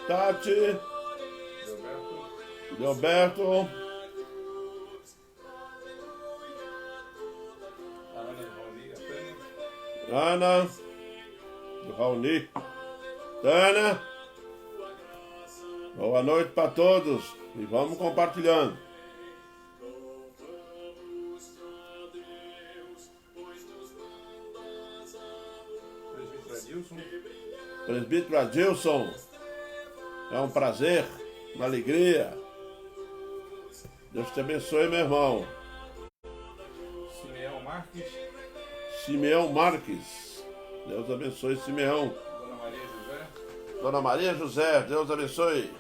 Tati, Gilberto, Ana, Raoni, Tânia. Boa noite para todos e vamos compartilhando. Presbítero Adilson, é um prazer, uma alegria. Deus te abençoe, meu irmão. Simeão Marques. Deus abençoe, Simeão. Dona Maria José, Deus abençoe.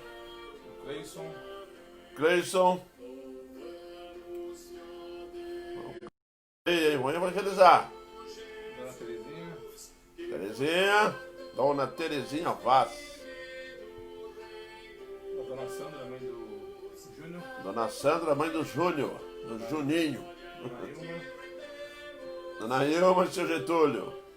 Cleison. E aí, vamos evangelizar. Terezinha. Dona Terezinha Vaz. Dona Sandra, mãe do Júnior. Dona Sandra, mãe do Júnior. Do Juninho. Dona Ilma e seu Getúlio.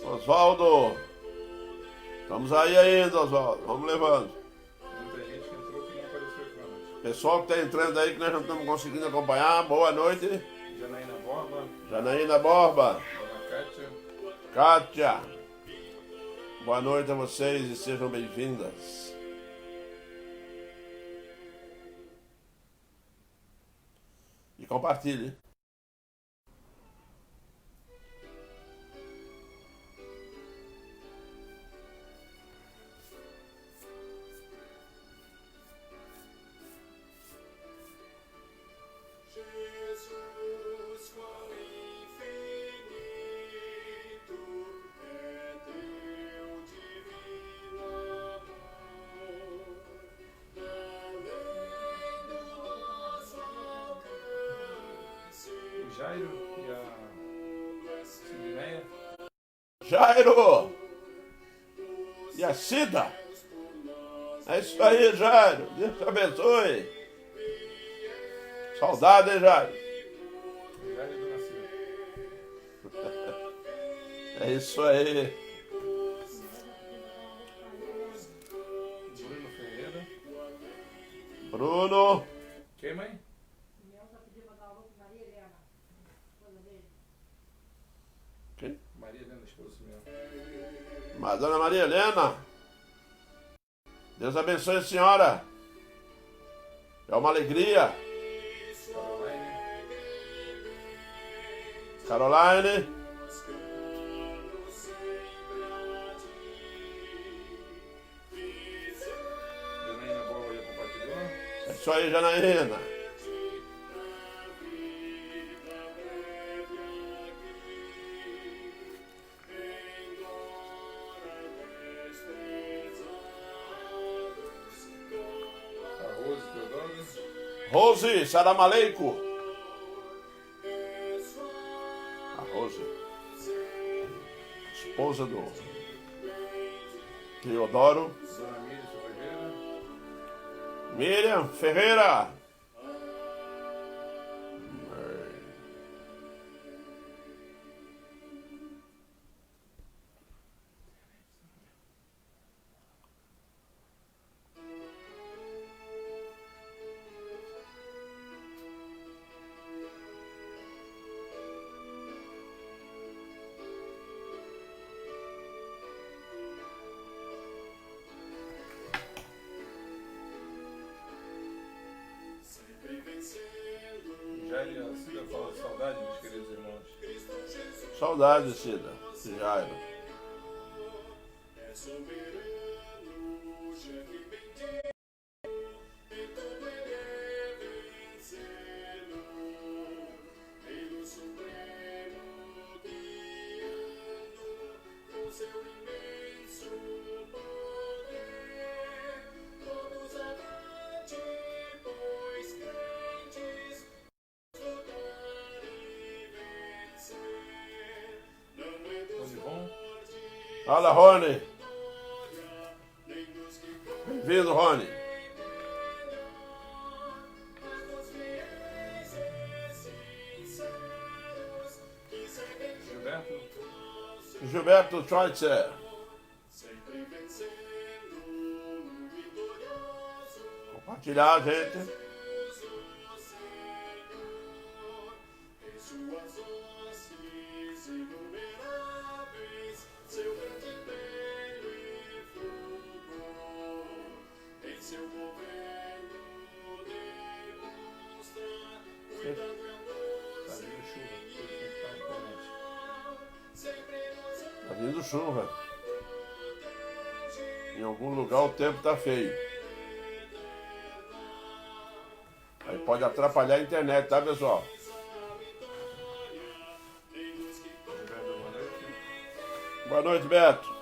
Oswaldo, estamos aí ainda, Oswaldo, vamos levando. Muita gente que entrou que não apareceu aqui na noite. Pessoal que está entrando aí que nós não estamos conseguindo acompanhar, boa noite. Janaína Borba. Dona Kátia. Boa noite a vocês e sejam bem-vindas. E compartilhe. Jairo e a Sidineia. Jairo e a Cida. É isso aí, Jairo. Deus te abençoe. Saudade, hein, Jairo? Jairo e Dona Cida. É isso aí. Bruno Ferreira. Bruno. Quem, mãe? Quem? Maria Helena, esposa do Simeão. Mas Dona Maria Helena. Deus abençoe a senhora. É uma alegria. Caroline. Janaína Boa já compartilhou. É isso aí, Janaína. Rose, salam aleikum. A Rose, esposa do Teodoro. Dona Miriam Ferreira. Miriam Ferreira. Jairo e a Cida falam de saudade, meus queridos irmãos. Saudade, Cida. De Jairo. Fala, Rony. Bem-vindo, Rony. Gilberto Schweitzer. Compartilhar, gente. Tá vindo chuva. Em algum lugar o tempo tá feio. Aí pode atrapalhar a internet, tá, pessoal? Boa noite, Beto.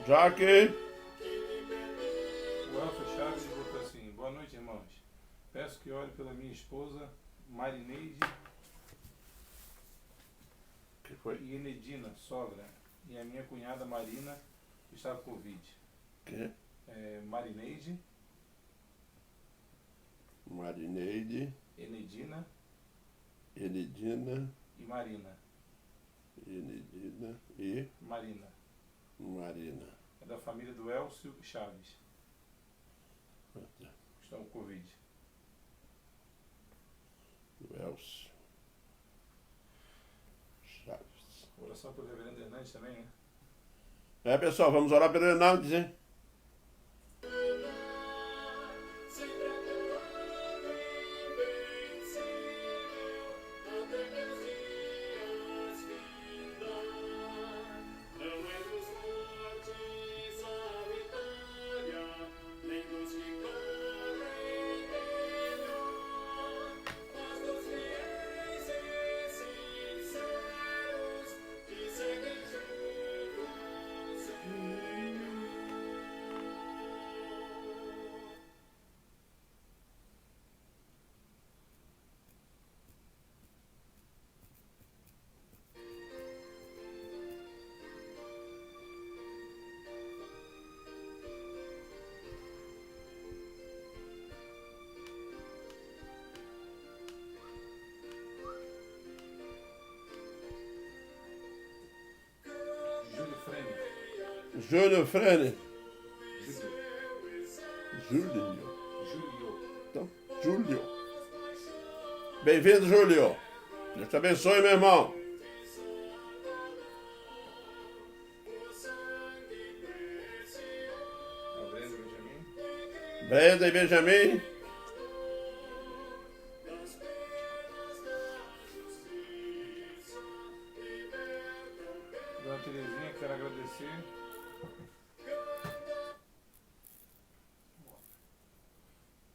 Já que O Elfo Chaves botou assim: boa noite, irmãos. Peço que ore pela minha esposa Marineide que foi? e Enedina, sogra, e a minha cunhada Marina, que está com Covid. Que? Marineide, Marineide, Enedina Enedina, e Marina. Enedina e Marina. Marina. É da família do Elcio Chaves. Estão com Covid. Do Elcio Chaves. Oração pelo reverendo Hernandes também, né? Pessoal, vamos orar pelo Hernandes, hein? Júlio Frene. Júlio. Então, Júlio. Bem-vindo, Júlio. Deus te abençoe, meu irmão. Brenda e Benjamin. Dona Terezinha, quero agradecer.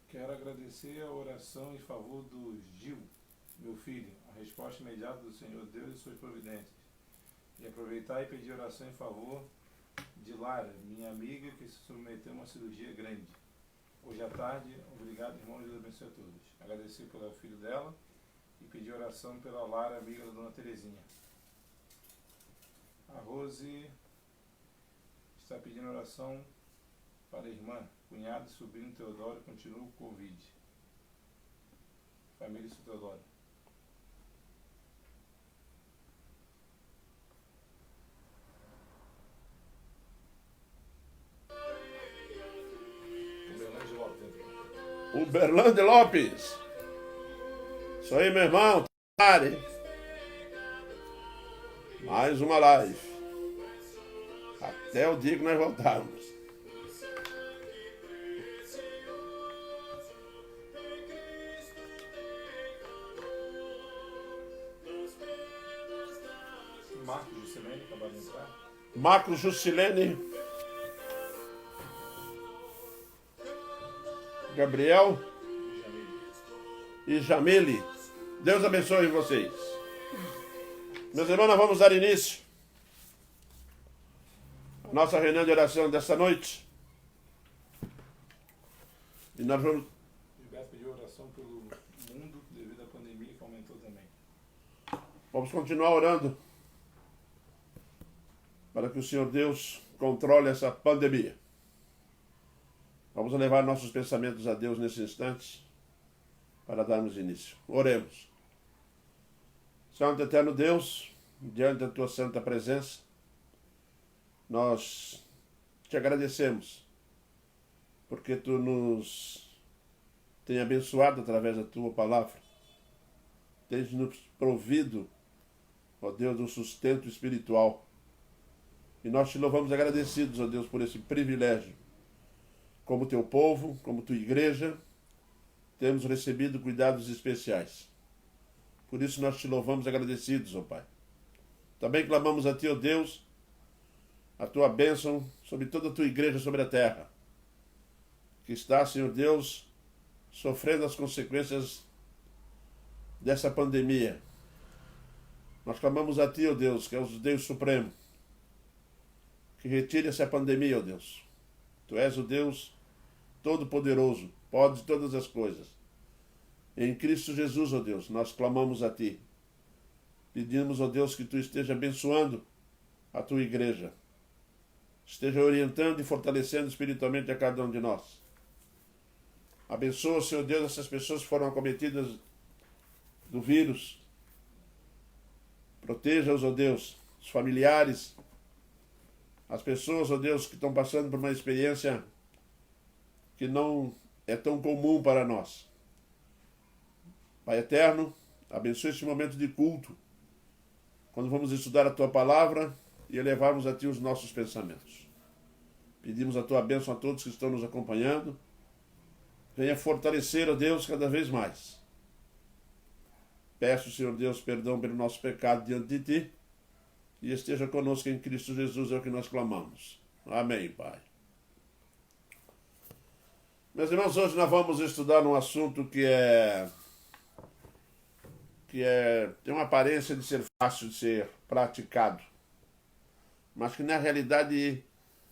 Quero agradecer a oração em favor do Gil, meu filho, a resposta imediata do Senhor Deus e suas providências. E aproveitar e pedir oração em favor de Lara, minha amiga, que se submeteu a uma cirurgia grande. Hoje à tarde, obrigado, irmão, Deus abençoe a todos. Agradecer pelo filho dela e pedir oração pela Lara, amiga da Dona Terezinha. A Rose está pedindo oração para a irmã, cunhado e sobrinho Teodoro, continua com Covid. Família Teodoro. Uberlândia Lopes. Isso aí, meu irmão. Mais uma live. Até o dia que nós voltarmos. Marcos Juscelene, acabaram de entrar. Marcos Juscelene, Gabriel e Jamile. Deus abençoe vocês. Meus irmãos, nós vamos dar início à nossa reunião de oração desta noite. E nós vamos... Gilberto pediu oração pelo mundo devido à pandemia que aumentou também. Vamos continuar orando para que o Senhor Deus controle essa pandemia. Vamos levar nossos pensamentos a Deus nesse instante para darmos início. Oremos. Santo Eterno Deus, diante da Tua santa presença, nós te agradecemos porque Tu nos tem abençoado através da Tua palavra. Tens nos provido, ó Deus, do sustento espiritual. E nós te louvamos agradecidos, ó Deus, por esse privilégio. Como Teu povo, como Tua igreja, temos recebido cuidados especiais. Por isso nós te louvamos agradecidos, ó Pai. Também clamamos a Ti, ó Deus, a Tua bênção sobre toda a Tua igreja sobre a terra, que está, Senhor Deus, sofrendo as consequências dessa pandemia. Nós clamamos a Ti, ó Deus, que é o Deus Supremo, que retire essa pandemia, ó Deus. Tu és o Deus Todo-Poderoso, podes todas as coisas. Em Cristo Jesus, ó Deus, nós clamamos a Ti. Pedimos, ó Deus, que Tu esteja abençoando a Tua igreja. Esteja orientando e fortalecendo espiritualmente a cada um de nós. Abençoa, Senhor Deus, essas pessoas que foram acometidas do vírus. Proteja-os, ó Deus, os familiares, as pessoas, ó Deus, que estão passando por uma experiência que não é tão comum para nós. Pai eterno, abençoe este momento de culto, quando vamos estudar a Tua palavra e elevarmos a Ti os nossos pensamentos. Pedimos a Tua bênção a todos que estão nos acompanhando. Venha fortalecer, ó Deus, cada vez mais. Peço, Senhor Deus, perdão pelo nosso pecado diante de Ti e esteja conosco em Cristo Jesus, é o que nós clamamos. Amém, Pai. Meus irmãos, hoje nós vamos estudar um assunto que tem uma aparência de ser fácil de ser praticado, mas que na realidade,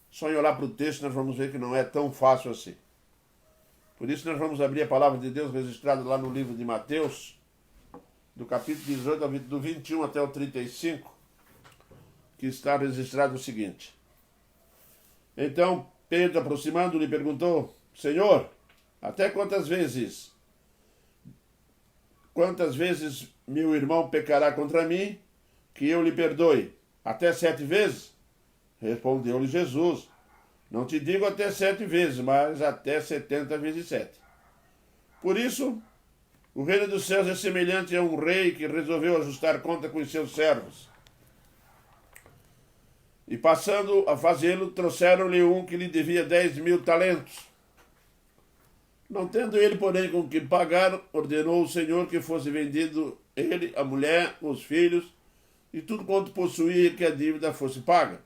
só em olhar para o texto, nós vamos ver que não é tão fácil assim. Por isso nós vamos abrir a palavra de Deus registrada lá no livro de Mateus, do capítulo 18, do 21 até o 35, que está registrado o seguinte. Então Pedro, aproximando, lhe perguntou: Senhor, até quantas vezes meu irmão pecará contra mim, que eu lhe perdoe? Até 7 vezes? Respondeu-lhe Jesus: Não te digo até 7 vezes, mas até 70 vezes 7. Por isso, o reino dos céus é semelhante a um rei que resolveu ajustar conta com os seus servos. E passando a fazê-lo, trouxeram-lhe um que lhe devia 10.000 talentos. Não tendo ele, porém, com que pagar, ordenou o Senhor que fosse vendido ele, a mulher, os filhos e tudo quanto possuía, e que a dívida fosse paga.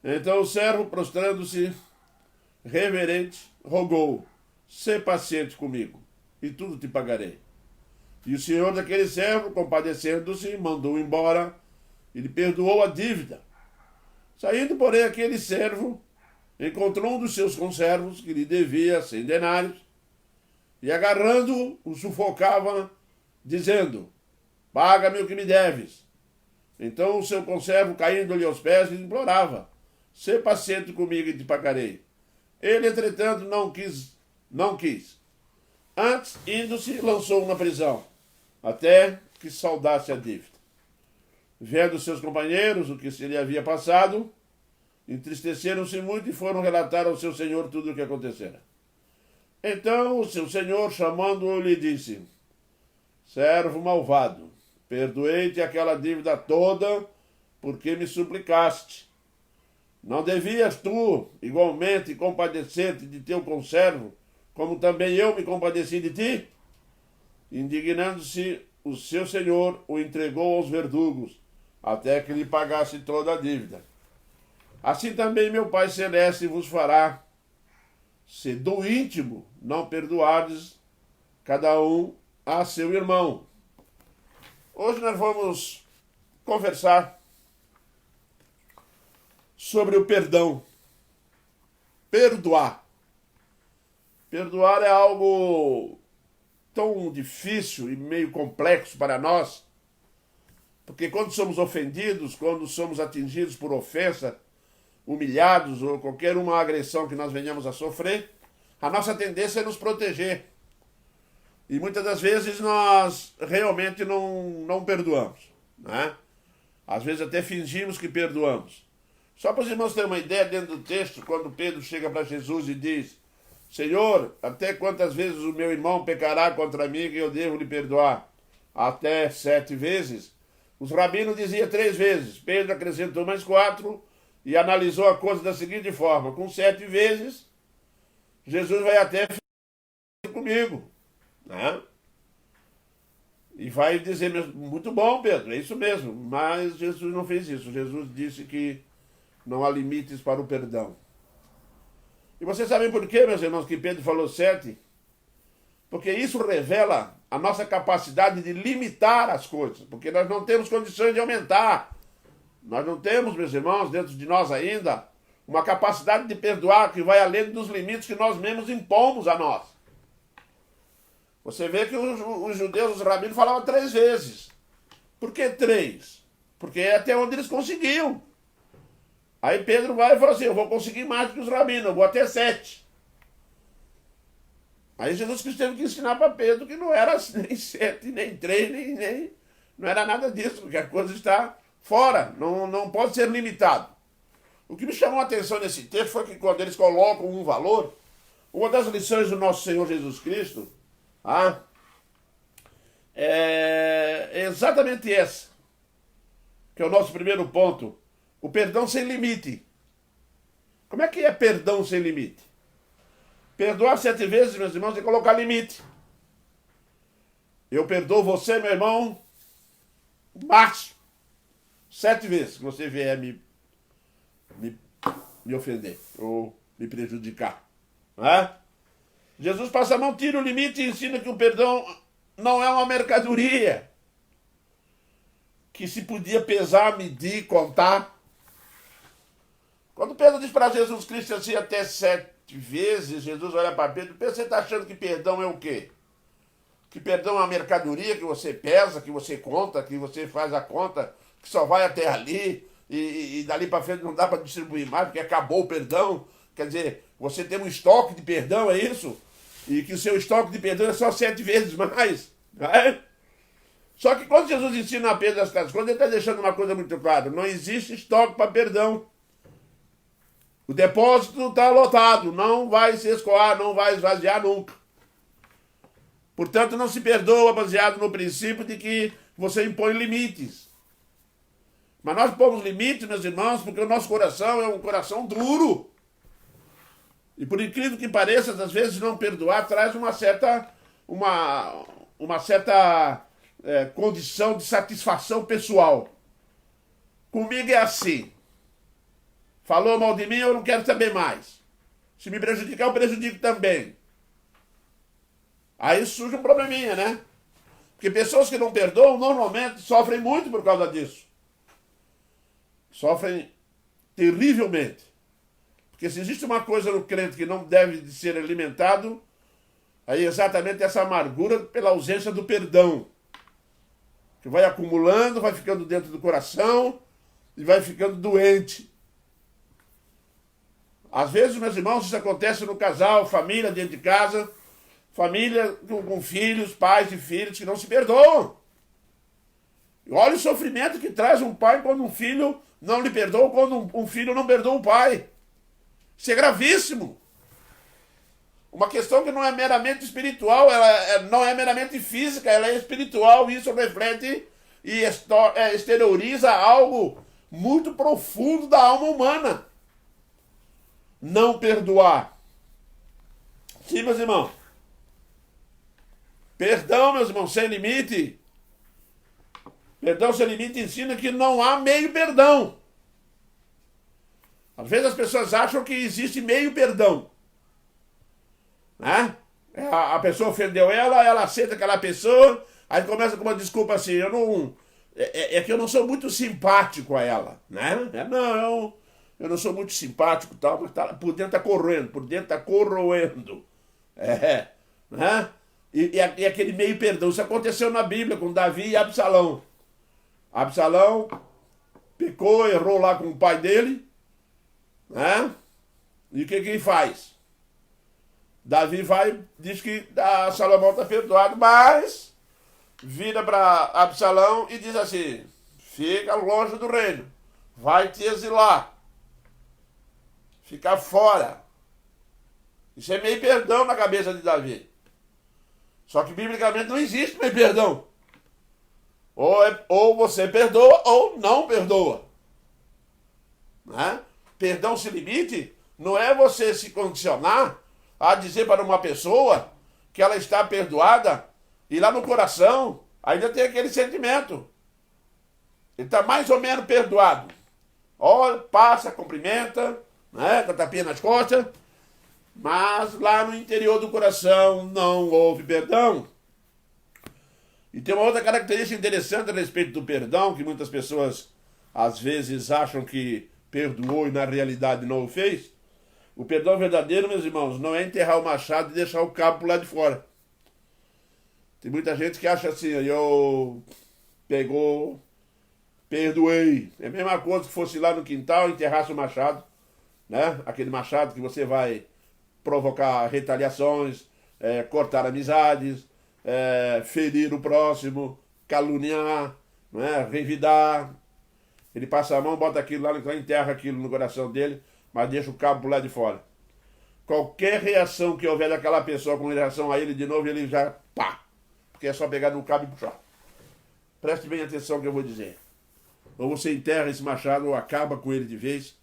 Então o servo, prostrando-se reverente, rogou: Sê paciente comigo, e tudo te pagarei. E o senhor daquele servo, compadecendo-se, mandou embora e lhe perdoou a dívida. Saindo, porém, aquele servo encontrou um dos seus conservos que lhe devia 100 denários e, agarrando-o, o sufocava, dizendo: Paga-me o que me deves. Então o seu conservo, caindo-lhe aos pés, lhe implorava: Sê paciente comigo e te pagarei. Ele, entretanto, não quis. Antes, indo-se, lançou-o na prisão, até que saldasse a dívida. Vendo seus companheiros o que se lhe havia passado, entristeceram-se muito e foram relatar ao seu senhor tudo o que acontecera. Então o seu senhor, chamando-o, lhe disse: Servo malvado, perdoei-te aquela dívida toda, porque me suplicaste. Não devias tu, igualmente, compadecer-te de teu conservo, como também eu me compadeci de ti? Indignando-se, o seu senhor o entregou aos verdugos até que lhe pagasse toda a dívida. Assim também meu Pai Celeste vos fará, se do íntimo não perdoardes cada um a seu irmão. Hoje nós vamos conversar sobre o perdão. Perdoar. Perdoar é algo tão difícil e meio complexo para nós, porque quando somos ofendidos, quando somos atingidos por ofensa, humilhados ou qualquer uma agressão que nós venhamos a sofrer, a nossa tendência é nos proteger. E muitas das vezes nós realmente não perdoamos, né? Às vezes até fingimos que perdoamos. Só para os irmãos terem uma ideia, dentro do texto, quando Pedro chega para Jesus e diz: Senhor, até quantas vezes o meu irmão pecará contra mim que eu devo lhe perdoar? Até 7 vezes? Os rabinos diziam 3 vezes. Pedro acrescentou mais 4 e analisou a coisa da seguinte forma: com 7 vezes, Jesus vai até comigo, né? E vai dizer, muito bom, Pedro, é isso mesmo. Mas Jesus não fez isso. Jesus disse que não há limites para o perdão. E vocês sabem por quê, meus irmãos, que Pedro falou 7? Porque isso revela a nossa capacidade de limitar as coisas. Porque nós não temos condições de aumentar. Nós não temos, meus irmãos, dentro de nós ainda, uma capacidade de perdoar que vai além dos limites que nós mesmos impomos a nós. Você vê que os judeus, os rabinos, falavam 3 vezes. Por que 3? Porque é até onde eles conseguiam. Aí Pedro vai e fala assim: eu vou conseguir mais do que os rabinos, eu vou até 7. Aí Jesus Cristo teve que ensinar para Pedro que não era nem 7, nem 3, nem não era nada disso, porque a coisa está fora, não pode ser limitado. O que me chamou a atenção nesse texto foi que quando eles colocam um valor, uma das lições do nosso Senhor Jesus Cristo é exatamente essa, que é o nosso primeiro ponto: o perdão sem limite. Como é que é perdão sem limite? Perdoar 7 vezes, meus irmãos, é colocar limite. Eu perdoo você, meu irmão, máximo 7 vezes que você vier me ofender ou me prejudicar. Né? Jesus passa a mão, tira o limite e ensina que o perdão não é uma mercadoria que se podia pesar, medir, contar. Quando Pedro diz para Jesus Cristo assim até 7 vezes, Jesus olha para Pedro: você está achando que perdão é o quê? Que perdão é uma mercadoria que você pesa, que você conta, que você faz a conta, que só vai até ali e dali para frente não dá para distribuir mais porque acabou o perdão? Quer dizer, você tem um estoque de perdão, é isso? E que o seu estoque de perdão é só 7 vezes mais, não é? Só que quando Jesus ensina a Pedro essas coisas, ele está deixando uma coisa muito clara: não existe estoque para perdão. O depósito está lotado, não vai se escoar, não vai esvaziar nunca. Portanto, não se perdoa baseado no princípio de que você impõe limites. Mas nós pomos limites, meus irmãos, porque o nosso coração é um coração duro. E por incrível que pareça, às vezes não perdoar traz uma certa condição de satisfação pessoal. Comigo é assim: falou mal de mim, eu não quero saber mais. Se me prejudicar, eu prejudico também. Aí surge um probleminha, né? Porque pessoas que não perdoam normalmente sofrem muito por causa disso. Sofrem terrivelmente. Porque se existe uma coisa no crente que não deve ser alimentado, aí é exatamente essa amargura pela ausência do perdão, que vai acumulando, vai ficando dentro do coração e vai ficando doente. Às vezes, meus irmãos, isso acontece no casal, família dentro de casa, família com filhos, pais e filhos que não se perdoam. E olha o sofrimento que traz um pai quando um filho não lhe perdoa, quando um filho não perdoa o pai. Isso é gravíssimo. Uma questão que não é meramente espiritual, ela não é meramente física, ela é espiritual, e isso reflete e exterioriza algo muito profundo da alma humana. Não perdoar. Sim, meus irmãos. Perdão, meus irmãos, sem limite, Perdão sem limite ensina que não há meio perdão. Às vezes as pessoas acham que existe meio perdão. Né? A pessoa ofendeu ela aceita aquela pessoa, aí começa com uma desculpa assim, é que eu não sou muito simpático a ela, né? Não, eu não sou muito simpático, tal, mas por dentro está corroendo, né? E aquele meio perdão, isso aconteceu na Bíblia com Davi e Absalão. Absalão pecou, errou lá com o pai dele, né? E o que ele faz? Davi diz que Salomão está perdoado, mas vira para Absalão e diz assim, fica longe do reino, vai te exilar, ficar fora. Isso é meio perdão na cabeça de Davi. Só que biblicamente não existe meio perdão. Ou você perdoa ou não perdoa. Né? Perdão sem limite não é você se condicionar a dizer para uma pessoa que ela está perdoada e lá no coração ainda tem aquele sentimento. Ele está mais ou menos perdoado. Olha, passa, cumprimenta, né, com a tapinha nas costas, mas lá no interior do coração não houve perdão. E tem uma outra característica interessante a respeito do perdão, que muitas pessoas às vezes acham que perdoou e na realidade não o fez. O perdão verdadeiro, meus irmãos, não é enterrar o machado e deixar o cabo por lá de fora. Tem muita gente que acha assim, eu perdoei. É a mesma coisa que fosse lá no quintal e enterrasse o machado, né? Aquele machado que você vai provocar retaliações, cortar amizades, ferir o próximo, caluniar, né? Revidar. Ele passa a mão, bota aquilo lá, enterra aquilo no coração dele, mas deixa o cabo por lá de fora. Qualquer reação que houver daquela pessoa com relação a ele, de novo, ele já pá. Porque é só pegar no cabo e puxar. Preste bem atenção no que eu vou dizer. Ou você enterra esse machado, ou acaba com ele de vez,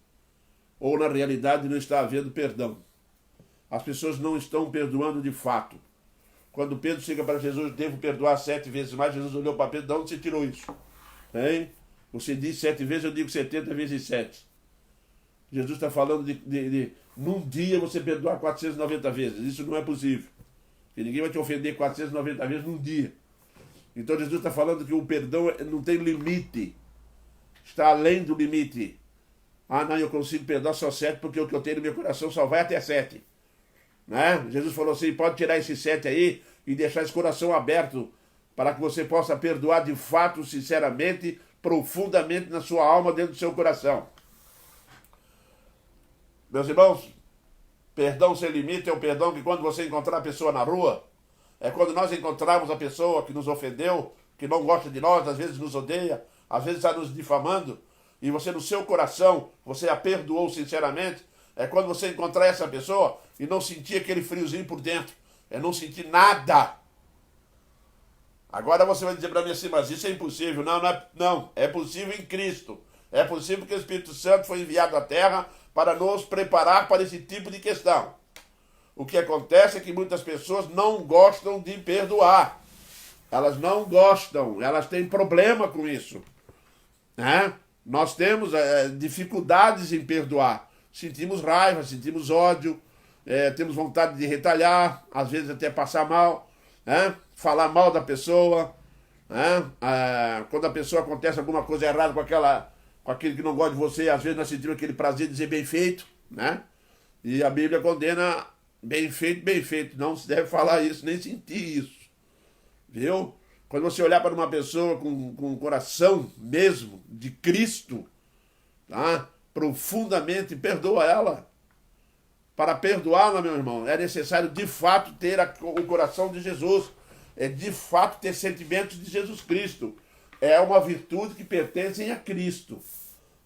ou na realidade não está havendo perdão. As pessoas não estão perdoando de fato. Quando Pedro chega para Jesus, devo perdoar 7 vezes mais, Jesus olhou para Pedro, de onde você tirou isso? Hein? Você diz 7 vezes, eu digo 70 vezes 7. Jesus está falando de num dia você perdoar 490 vezes. Isso não é possível. Porque ninguém vai te ofender 490 vezes num dia. Então Jesus está falando que o perdão não tem limite. Está além do limite. Ah, não, eu consigo perdoar só 7 porque o que eu tenho no meu coração só vai até 7. Né? Jesus falou assim, pode tirar esse 7 aí e deixar esse coração aberto para que você possa perdoar de fato, sinceramente, profundamente na sua alma, dentro do seu coração. Meus irmãos, perdão sem limite é o perdão que quando você encontrar a pessoa na rua, é quando nós encontrarmos a pessoa que nos ofendeu, que não gosta de nós, às vezes nos odeia, às vezes está nos difamando, e você no seu coração, você a perdoou sinceramente, é quando você encontrar essa pessoa e não sentir aquele friozinho por dentro, é não sentir nada. Agora você vai dizer para mim assim, mas isso é impossível. Não, é possível em Cristo. É possível que o Espírito Santo foi enviado à Terra para nos preparar para esse tipo de questão. O que acontece é que muitas pessoas não gostam de perdoar. Elas não gostam, elas têm problema com isso. Né? Nós temos dificuldades em perdoar. Sentimos raiva, sentimos ódio, temos vontade de retalhar, às vezes até passar mal, né? Falar mal da pessoa. Né? Quando a pessoa acontece alguma coisa errada com aquele que não gosta de você, às vezes nós sentimos aquele prazer de dizer bem feito, né? E a Bíblia condena bem feito. Não se deve falar isso, nem sentir isso. Viu? Quando você olhar para uma pessoa com o coração mesmo de Cristo, tá? Profundamente, perdoa ela. Para perdoá-la, meu irmão, é necessário de fato ter o coração de Jesus. É de fato ter sentimentos de Jesus Cristo. É uma virtude que pertence a Cristo.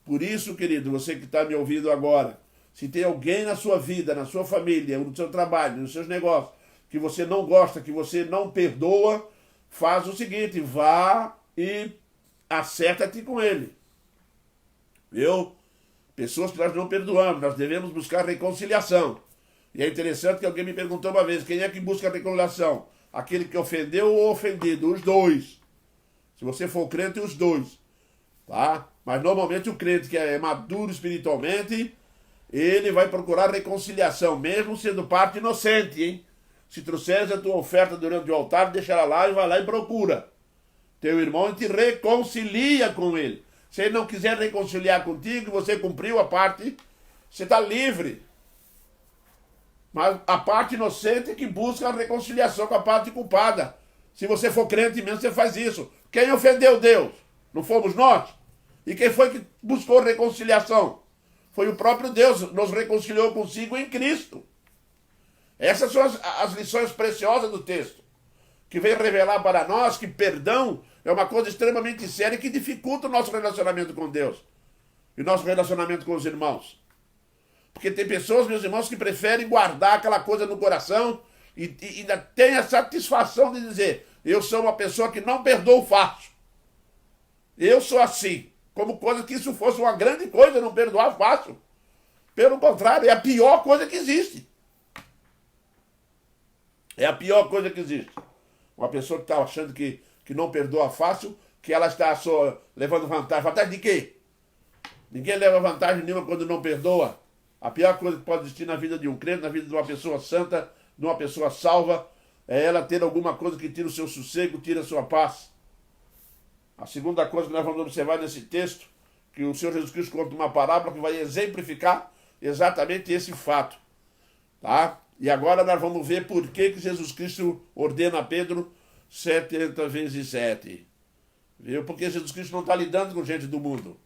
Por isso, querido, você que está me ouvindo agora, se tem alguém na sua vida, na sua família, no seu trabalho, nos seus negócios, que você não gosta, que você não perdoa, faz o seguinte, vá e acerta-te com ele. Viu? Pessoas que nós não perdoamos, nós devemos buscar reconciliação. E é interessante que alguém me perguntou uma vez, quem é que busca reconciliação? Aquele que ofendeu ou ofendido? Os dois. Se você for crente, os dois. Tá? Mas normalmente o crente que é maduro espiritualmente, ele vai procurar reconciliação, mesmo sendo parte inocente, hein? Se trouxeres a tua oferta durante o altar, deixa ela lá e vai lá e procura teu irmão e te reconcilia com ele. Se ele não quiser reconciliar contigo, você cumpriu a parte, você está livre. Mas a parte inocente é que busca a reconciliação com a parte culpada. Se você for crente mesmo, você faz isso. Quem ofendeu Deus? Não fomos nós? E quem foi que buscou reconciliação? Foi o próprio Deus, nos reconciliou consigo em Cristo. Essas são as lições preciosas do texto, que vem revelar para nós que perdão é uma coisa extremamente séria que dificulta o nosso relacionamento com Deus e o nosso relacionamento com os irmãos. Porque tem pessoas, meus irmãos, que preferem guardar aquela coisa no coração e ainda tem a satisfação de dizer: eu sou uma pessoa que não perdoo fácil. Eu sou assim. Como coisa que isso fosse uma grande coisa, não perdoar fácil. Pelo contrário, é a pior coisa que existe. É a pior coisa que existe. Uma pessoa que está achando que não perdoa fácil, que ela está só levando vantagem. Vantagem de quê? Ninguém leva vantagem nenhuma quando não perdoa. A pior coisa que pode existir na vida de um crente, na vida de uma pessoa santa, de uma pessoa salva, é ela ter alguma coisa que tira o seu sossego, tira a sua paz. A segunda coisa que nós vamos observar nesse texto, que o Senhor Jesus Cristo conta uma parábola que vai exemplificar exatamente esse fato. Tá? E agora nós vamos ver por que Jesus Cristo ordena a Pedro 70 vezes 7. Viu? Porque Jesus Cristo não está lidando com gente do mundo.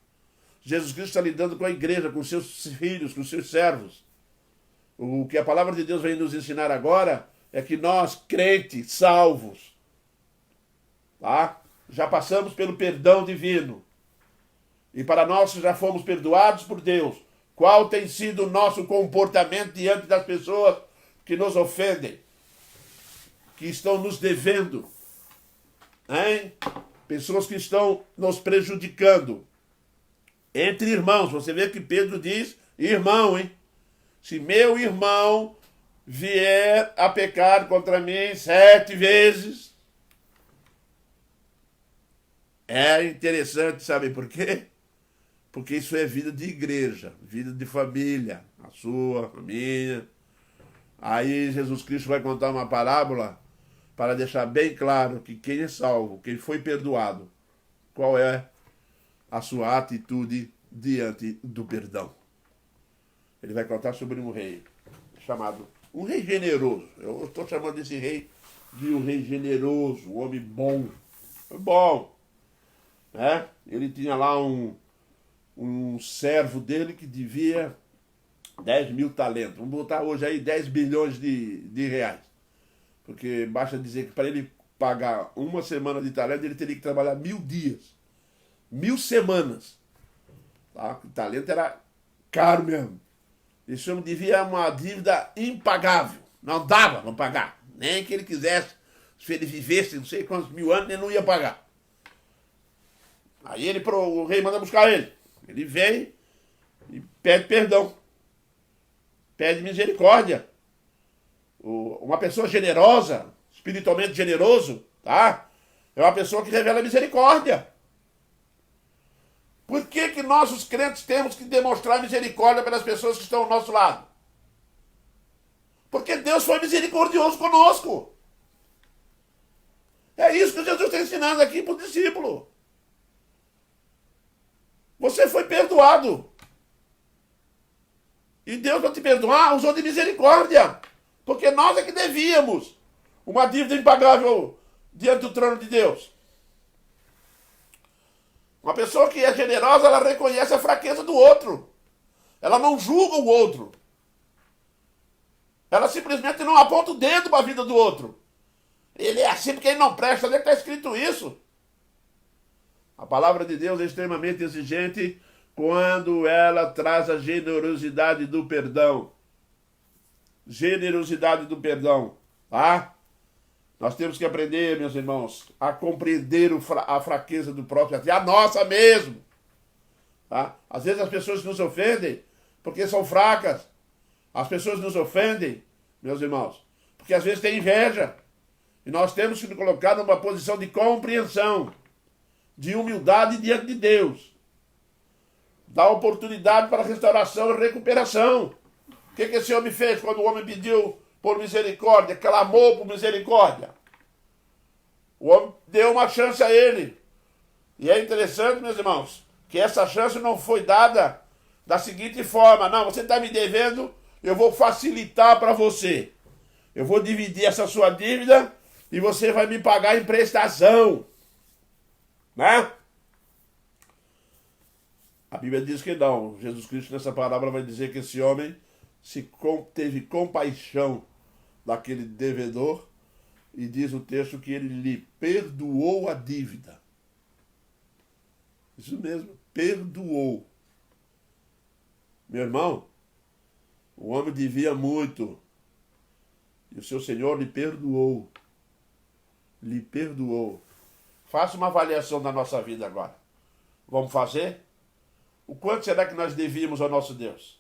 Jesus Cristo está lidando com a igreja, com seus filhos, com seus servos. O que a palavra de Deus vem nos ensinar agora é que nós, crentes, salvos, tá? Já passamos pelo perdão divino. E para nós já fomos perdoados por Deus. Qual tem sido o nosso comportamento diante das pessoas que nos ofendem, que estão nos devendo, hein? Pessoas que estão nos prejudicando. Entre irmãos, você vê que Pedro diz irmão, hein? Se meu irmão vier a pecar contra mim 7 vezes, é interessante, sabe por quê? Porque isso é vida de igreja, vida de família, a sua, a minha. Aí Jesus Cristo vai contar uma parábola para deixar bem claro que quem é salvo, quem foi perdoado, qual é a sua atitude diante do perdão. Ele vai contar sobre um rei chamado, um rei generoso. Eu estou chamando desse rei de um rei generoso, um homem bom. Bom, né? Ele tinha lá um servo dele que devia 10 mil talentos. Vamos botar hoje aí 10 bilhões de reais. Porque basta dizer que para ele pagar uma semana de talento, ele teria que trabalhar 1000 dias. 1000 semanas. Tá? O talento era caro mesmo. Esse homem devia uma dívida impagável. Não dava para pagar. Nem que ele quisesse. Se ele vivesse não sei quantos mil anos, ele não ia pagar. Aí o rei manda buscar ele. Ele vem e pede perdão. Pede misericórdia. Uma pessoa generosa, espiritualmente generoso, tá? É uma pessoa que revela misericórdia. Por que nós, os crentes, temos que demonstrar misericórdia pelas pessoas que estão ao nosso lado? Porque Deus foi misericordioso conosco. É isso que Jesus está ensinando aqui para o discípulo. Você foi perdoado. E Deus, para te perdoar, usou de misericórdia. Porque nós é que devíamos uma dívida impagável diante do trono de Deus. Uma pessoa que é generosa, ela reconhece a fraqueza do outro. Ela não julga o outro. Ela simplesmente não aponta o dedo para a vida do outro. Ele é assim porque ele não presta. Onde é que está escrito isso? A palavra de Deus é extremamente exigente quando ela traz a generosidade do perdão. Generosidade do perdão. Tá? Nós temos que aprender, meus irmãos, a compreender a fraqueza do próprio, até a nossa mesmo. Tá? Às vezes as pessoas nos ofendem porque são fracas. As pessoas nos ofendem, meus irmãos, porque às vezes tem inveja. E nós temos que nos colocar numa posição de compreensão. de humildade diante de Deus. Dá oportunidade para restauração e recuperação. O que esse homem fez quando o homem pediu por misericórdia, clamou por misericórdia? O homem deu uma chance a ele. E é interessante, meus irmãos, que essa chance não foi dada da seguinte forma: não, você está me devendo, eu vou facilitar para você. Eu vou dividir essa sua dívida e você vai me pagar em prestação. Né? A Bíblia diz que não. Jesus Cristo nessa parábola vai dizer que esse homem teve compaixão daquele devedor e diz o texto que ele lhe perdoou a dívida. Isso mesmo, perdoou. Meu irmão, o homem devia muito e o seu Senhor lhe perdoou. Lhe perdoou. Faça uma avaliação da nossa vida agora. Vamos fazer? O quanto será que nós devíamos ao nosso Deus?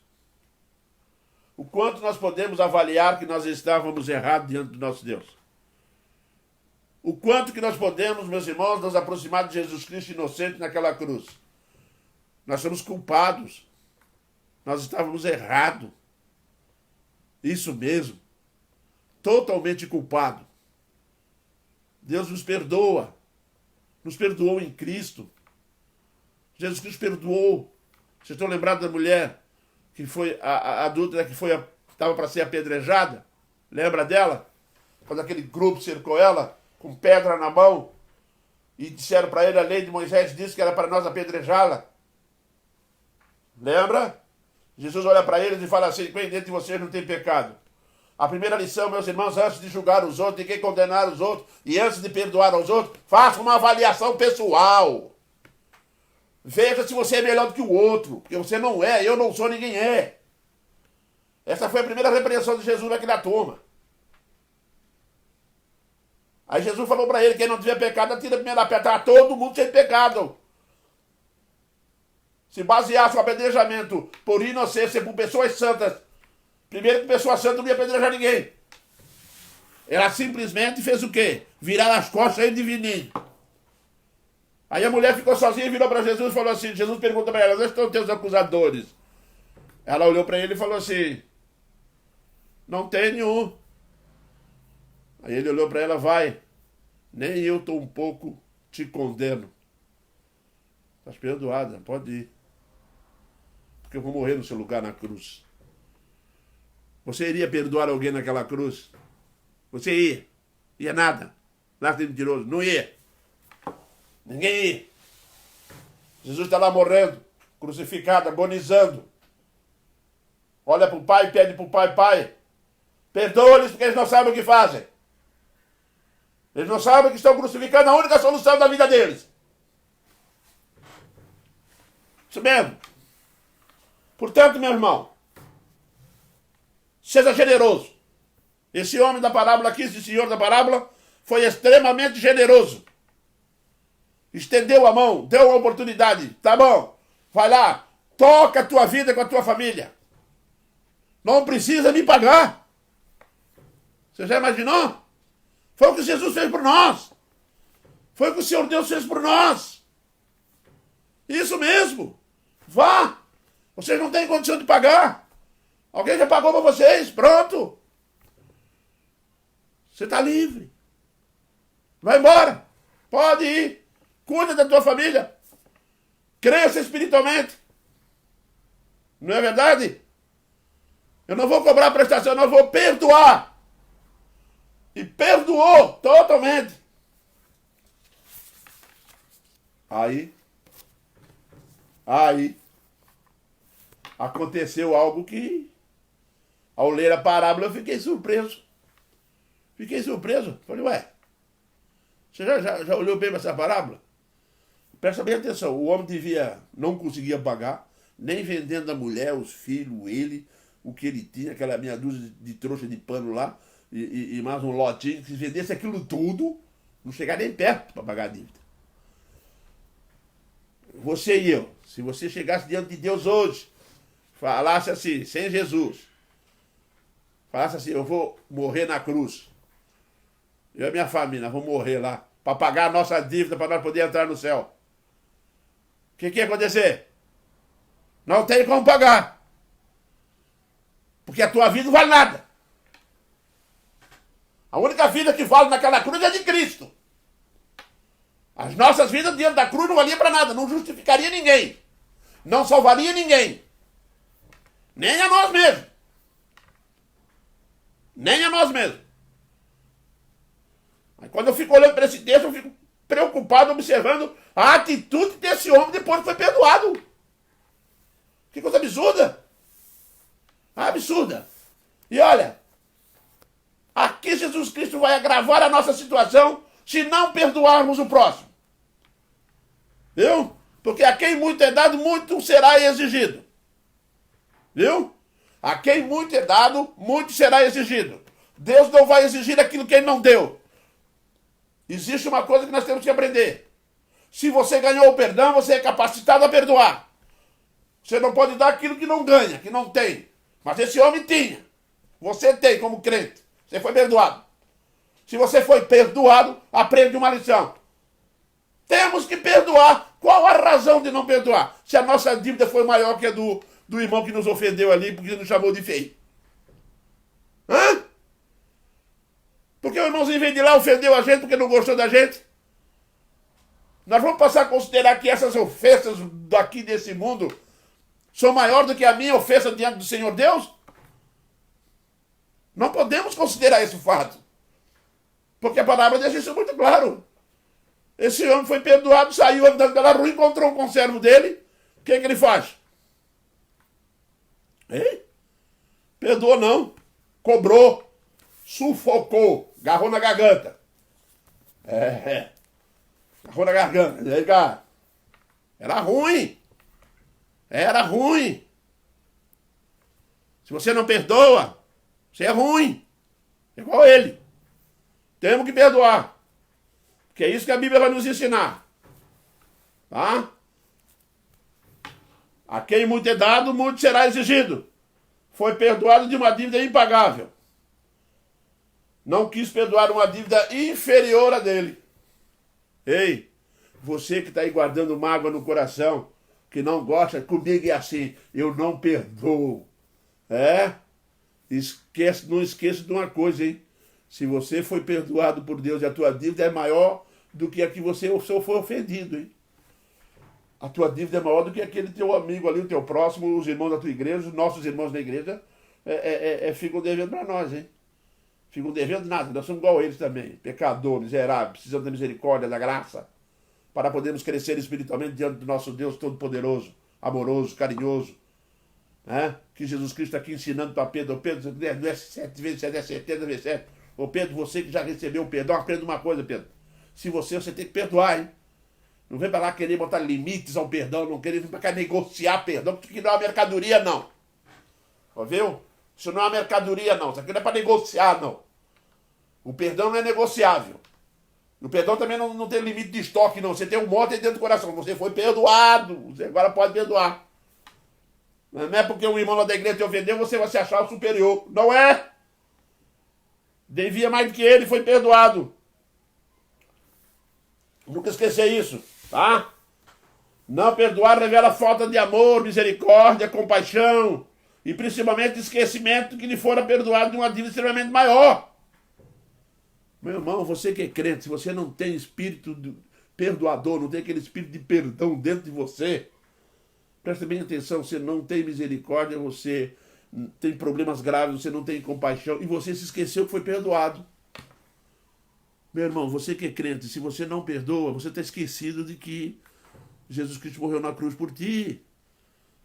O quanto nós podemos avaliar que nós estávamos errados diante do nosso Deus? O quanto que nós podemos, meus irmãos, nos aproximar de Jesus Cristo inocente naquela cruz? Nós somos culpados. Nós estávamos errados. Isso mesmo. Totalmente culpado. Deus nos perdoa. Nos perdoou em Cristo. Jesus Cristo perdoou. Vocês estão lembrados da mulher que foi a adúltera que estava para ser apedrejada? Lembra dela? Quando aquele grupo cercou ela com pedra na mão e disseram para ele: a lei de Moisés disse que era para nós apedrejá-la. Lembra? Jesus olha para eles e fala assim: quem dentro de vocês não tem pecado? A primeira lição, meus irmãos, antes de julgar os outros, de quem condenar os outros e antes de perdoar aos outros, faça uma avaliação pessoal. Veja se você é melhor do que o outro, porque você não é, eu não sou, ninguém é. Essa foi a primeira repreensão de Jesus naquela turma. Aí Jesus falou para ele: quem não tiver pecado, atira a primeira pedra. Tá todo mundo sem pecado. Se baseasse o apedrejamento por inocência, por pessoas santas, primeiro que pessoa santa não ia apedrejar ninguém. Ela simplesmente fez o quê? Virar as costas aí de vininho. Aí a mulher ficou sozinha e virou para Jesus e falou assim: Jesus pergunta para ela: onde estão teus acusadores? Ela olhou para ele e falou assim: não tem nenhum. Aí ele olhou para ela: vai, nem eu estou um pouco te condeno. Estás perdoada, pode ir. Porque eu vou morrer no seu lugar na cruz. Você iria perdoar alguém naquela cruz? Você ia. Ia nada. Lá de mentiroso. Não ia. Ninguém ia. Jesus está lá morrendo, crucificado, agonizando. Olha para o Pai e pede para o Pai: Pai, perdoa-lhes porque eles não sabem o que fazem. Eles não sabem que estão crucificando a única solução da vida deles. Isso mesmo. Portanto, meu irmão, seja generoso. Esse homem da parábola aqui, esse senhor da parábola, foi extremamente generoso. Estendeu a mão, deu uma oportunidade. Tá bom, vai lá, toca a tua vida com a tua família. Não precisa me pagar. Você já imaginou? Foi o que Jesus fez por nós. Foi o que o Senhor Deus fez por nós. Isso mesmo. Vá. Vocês não têm condição de pagar. Alguém já pagou para vocês. Pronto. Você está livre. Vai embora. Pode ir. Cuida da tua família. Cresça espiritualmente. Não é verdade? Eu não vou cobrar prestação, eu não vou perdoar. E perdoou totalmente. Aí aconteceu algo que, ao ler a parábola, eu fiquei surpreso. Falei: ué, você já olhou bem para essa parábola? Presta bem atenção. O homem não conseguia pagar, nem vendendo a mulher, os filhos, ele, o que ele tinha, aquela meia dúzia de trouxa de pano lá, e mais um lotinho, que se vendesse aquilo tudo, não chegar nem perto para pagar a dívida. Você e eu, se você chegasse diante de Deus hoje, falasse assim, sem Jesus, falasse assim: eu vou morrer na cruz, eu e a minha família vamos morrer lá, para pagar a nossa dívida, para nós poder entrar no céu. O que ia acontecer? Não tem como pagar. Porque a tua vida não vale nada. A única vida que vale naquela cruz é de Cristo. As nossas vidas diante da cruz não valiam para nada, não justificaria ninguém. Não salvaria ninguém. Nem a nós mesmos. Nem a nós mesmos. Mas quando eu fico olhando para esse texto, eu fico preocupado observando a atitude desse homem depois que foi perdoado. Que coisa absurda. Absurda. E olha, aqui Jesus Cristo vai agravar a nossa situação se não perdoarmos o próximo. Viu? Porque a quem muito é dado, muito será exigido. Viu? A quem muito é dado, muito será exigido. Deus não vai exigir aquilo que Ele não deu. Existe uma coisa que nós temos que aprender. Se você ganhou o perdão, você é capacitado a perdoar. Você não pode dar aquilo que não ganha, que não tem. Mas esse homem tinha. Você tem como crente. Você foi perdoado. Se você foi perdoado, aprende uma lição. Temos que perdoar. Qual a razão de não perdoar? Se a nossa dívida foi maior que a do irmão que nos ofendeu ali, porque nos chamou de feio. Hã? Porque o irmãozinho veio de lá, ofendeu a gente porque não gostou da gente. Nós vamos passar a considerar que essas ofensas daqui desse mundo são maiores do que a minha ofensa diante do Senhor Deus? Não podemos considerar esse fato. Porque a palavra deixa isso muito claro. Esse homem foi perdoado, saiu andando pela rua, encontrou um conservo dele. O que ele faz? Hein? Perdoou não. Cobrou. Sufocou. Agarrou na garganta. Agarrou na garganta. Aí, cara, era ruim. Era ruim. Se você não perdoa, você é ruim. É igual ele. Temos que perdoar. Porque é isso que a Bíblia vai nos ensinar. Tá? A quem muito é dado, muito será exigido. Foi perdoado de uma dívida impagável. Não quis perdoar uma dívida inferior a dele. Ei, você que está aí guardando mágoa no coração, que não gosta, comigo é assim, eu não perdoo. Não esqueça de uma coisa, hein? Se você foi perdoado por Deus e a tua dívida é maior do que a que você foi ofendido, hein? A tua dívida é maior do que aquele teu amigo ali, o teu próximo, os irmãos da tua igreja, os nossos irmãos da igreja, ficam devendo para nós, hein? Ficam devendo nada, nós somos igual a eles também, pecador, miserável, precisando da misericórdia, da graça, para podermos crescer espiritualmente diante do nosso Deus Todo-Poderoso, amoroso, carinhoso, né? Que Jesus Cristo está aqui ensinando para Pedro, não é 7 vezes 7, é 70 vezes 7. Ô Pedro, você que já recebeu o perdão, aprenda uma coisa, Pedro. Se você tem que perdoar, hein? Não vem para lá querer botar limites ao perdão, não querer vir para cá negociar perdão, porque isso aqui não é uma mercadoria, não. Viu? Isso não é uma mercadoria, não. Isso aqui não é para negociar, não. O perdão não é negociável. O perdão também não tem limite de estoque, não. Você tem um monte aí dentro do coração. Você foi perdoado. Você agora pode perdoar. Não é porque um irmão lá da igreja te ofendeu, você vai se achar o superior. Não é. Devia mais do que ele, foi perdoado. Nunca esquecer isso, tá? Não perdoar revela falta de amor, misericórdia, compaixão e principalmente esquecimento que lhe fora perdoado de uma dívida extremamente maior. Meu irmão, você que é crente, se você não tem espírito perdoador, não tem aquele espírito de perdão dentro de você, preste bem atenção, você não tem misericórdia, você tem problemas graves, você não tem compaixão e você se esqueceu que foi perdoado. Meu irmão, você que é crente, se você não perdoa, você está esquecido de que Jesus Cristo morreu na cruz por ti.